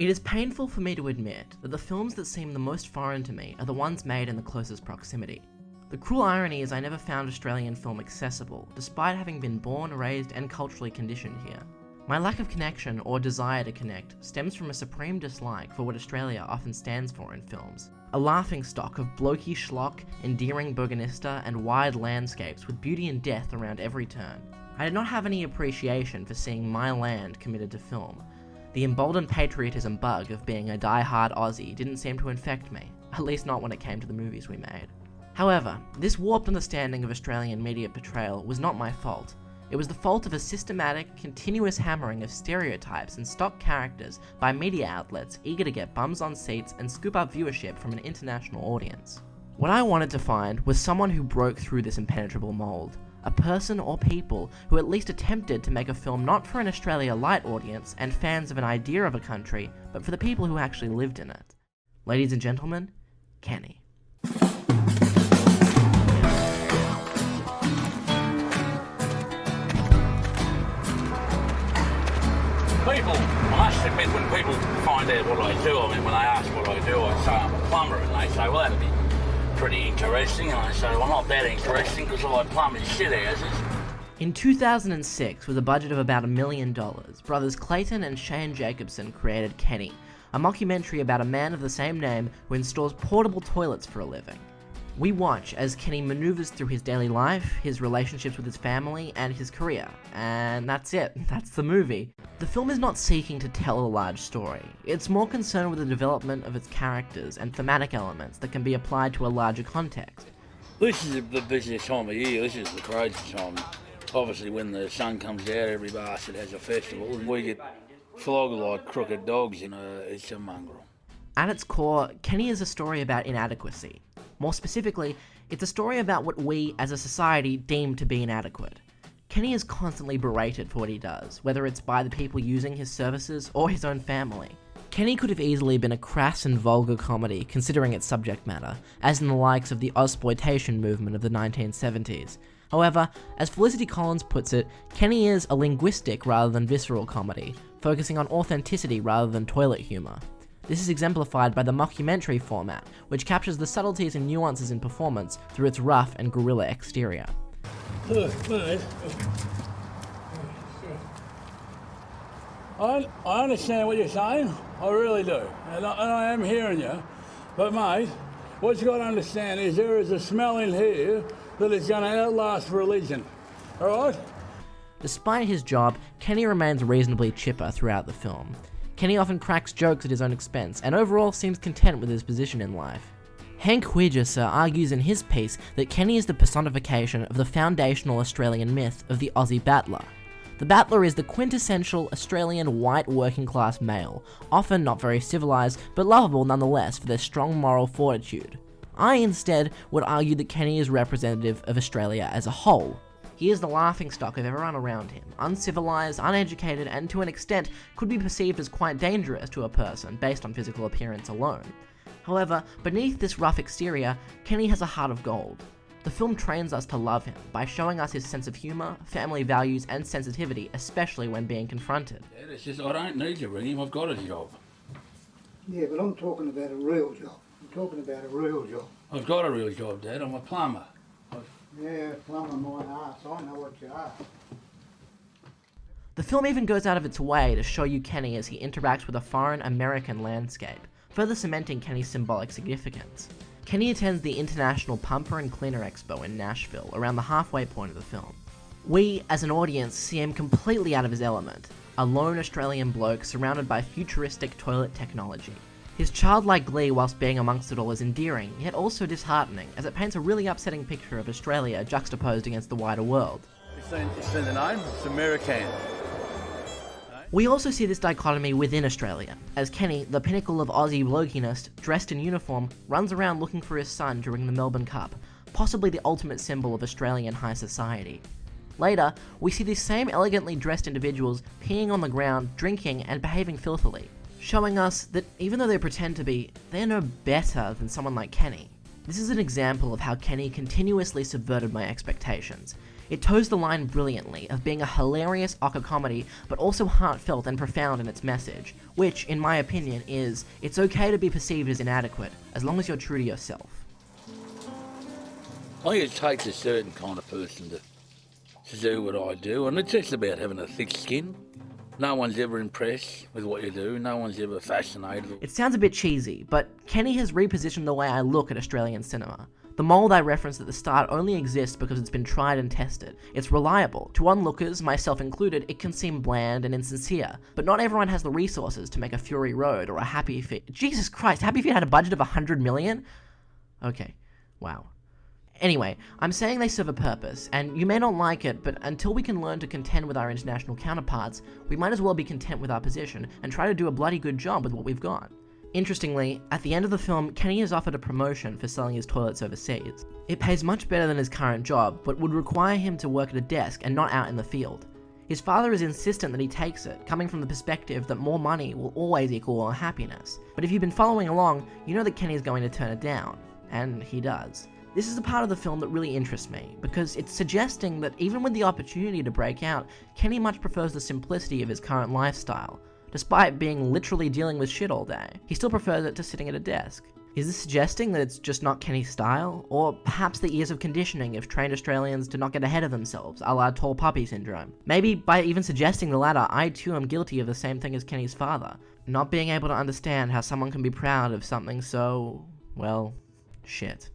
It is painful for me to admit that the films that seem the most foreign to me are the ones made in the closest proximity. The cruel irony is I never found Australian film accessible, despite having been born, raised, and culturally conditioned here. My lack of connection or desire to connect stems from a supreme dislike for what Australia often stands for in films. A laughingstock of blokey schlock, endearing boganista, and wide landscapes with beauty and death around every turn. I did not have any appreciation for seeing my land committed to film. The emboldened patriotism bug of being a die-hard Aussie didn't seem to infect me, at least not when it came to the movies we made. However, this warped understanding of Australian media portrayal was not my fault. It was the fault of a systematic, continuous hammering of stereotypes and stock characters by media outlets eager to get bums on seats and scoop up viewership from an international audience. What I wanted to find was someone who broke through this impenetrable mold. A person or people who at least attempted to make a film not for an Australia light audience and fans of an idea of a country, but for the people who actually lived in it. Ladies and gentlemen, Kenny. People, I must admit, when people find out what I do, when they ask what I do, I say I'm a plumber, and they say, well, that'd be pretty interesting, and I say, well, not that interesting, because I plumb in shit houses. In 2006, with a budget of about $1 million, brothers Clayton and Shane Jacobson created Kenny, a mockumentary about a man of the same name who installs portable toilets for a living. We watch as Kenny maneuvers through his daily life, his relationships with his family, and his career. And that's it. That's the movie. The film is not seeking to tell a large story. It's more concerned with the development of its characters and thematic elements that can be applied to a larger context. This is the busiest time of year. This is the crazy time. Obviously, when the sun comes out, every bastard has a festival, and we get flogged like crooked dogs. It's a mongrel. At its core, Kenny is a story about inadequacy. More specifically, it's a story about what we, as a society, deem to be inadequate. Kenny is constantly berated for what he does, whether it's by the people using his services or his own family. Kenny could have easily been a crass and vulgar comedy considering its subject matter, as in the likes of the Ozploitation movement of the 1970s. However, as Felicity Collins puts it, Kenny is a linguistic rather than visceral comedy, focusing on authenticity rather than toilet humour. This is exemplified by the mockumentary format, which captures the subtleties and nuances in performance through its rough and guerrilla exterior. I understand what you're saying, I really do, and I am hearing you, but mate, what you got to understand is there is a smell in here that is going to outlast religion, alright? Despite his job, Kenny remains reasonably chipper throughout the film. Kenny often cracks jokes at his own expense, and overall seems content with his position in life. Hank Huijesser argues in his piece that Kenny is the personification of the foundational Australian myth of the Aussie battler. The battler is the quintessential Australian white working class male, often not very civilised, but lovable nonetheless for their strong moral fortitude. I instead would argue that Kenny is representative of Australia as a whole. He is the laughingstock of everyone around him, uncivilized, uneducated, and to an extent could be perceived as quite dangerous to a person based on physical appearance alone. However, beneath this rough exterior, Kenny has a heart of gold. The film trains us to love him by showing us his sense of humour, family values, and sensitivity, especially when being confronted. Yeah, it's just, I don't need to ring him, I've got a job. Yeah, but I'm talking about a real job. I'm talking about a real job. I've got a real job, Dad, I'm a plumber. Yeah, plumber my ass, I know what you are. The film even goes out of its way to show you Kenny as he interacts with a foreign American landscape, further cementing Kenny's symbolic significance. Kenny attends the International Pumper and Cleaner Expo in Nashville around the halfway point of the film. We, as an audience, see him completely out of his element, a lone Australian bloke surrounded by futuristic toilet technology. His childlike glee whilst being amongst it all is endearing, yet also disheartening, as it paints a really upsetting picture of Australia juxtaposed against the wider world. It's in the name, it's American. We also see this dichotomy within Australia, as Kenny, the pinnacle of Aussie blokiness, dressed in uniform, runs around looking for his son during the Melbourne Cup, possibly the ultimate symbol of Australian high society. Later, we see these same elegantly dressed individuals peeing on the ground, drinking, and behaving filthily, showing us that even though they pretend to be, they're no better than someone like Kenny. This is an example of how Kenny continuously subverted my expectations. It toes the line brilliantly of being a hilarious Oscar comedy, but also heartfelt and profound in its message, which, in my opinion, is, it's okay to be perceived as inadequate, as long as you're true to yourself. I think it takes a certain kind of person to do what I do, and it's just about having a thick skin. No one's ever impressed with what you do, no one's ever fascinated. It sounds a bit cheesy, but Kenny has repositioned the way I look at Australian cinema. The mold I referenced at the start only exists because it's been tried and tested. It's reliable. To onlookers, myself included, it can seem bland and insincere, but not everyone has the resources to make a Fury Road or a Happy Feet. Jesus Christ, Happy Feet had a budget of $100 million? Okay, wow. Anyway, I'm saying they serve a purpose, and you may not like it, but until we can learn to contend with our international counterparts, we might as well be content with our position and try to do a bloody good job with what we've got. Interestingly, at the end of the film, Kenny is offered a promotion for selling his toilets overseas. It pays much better than his current job, but would require him to work at a desk and not out in the field. His father is insistent that he takes it, coming from the perspective that more money will always equal more happiness. But if you've been following along, you know that Kenny is going to turn it down. And he does. This is the part of the film that really interests me, because it's suggesting that even with the opportunity to break out, Kenny much prefers the simplicity of his current lifestyle. Despite being literally dealing with shit all day, he still prefers it to sitting at a desk. Is this suggesting that it's just not Kenny's style? Or perhaps the years of conditioning of trained Australians to not get ahead of themselves, a la tall puppy syndrome? Maybe by even suggesting the latter, I too am guilty of the same thing as Kenny's father, not being able to understand how someone can be proud of something so, well, shit.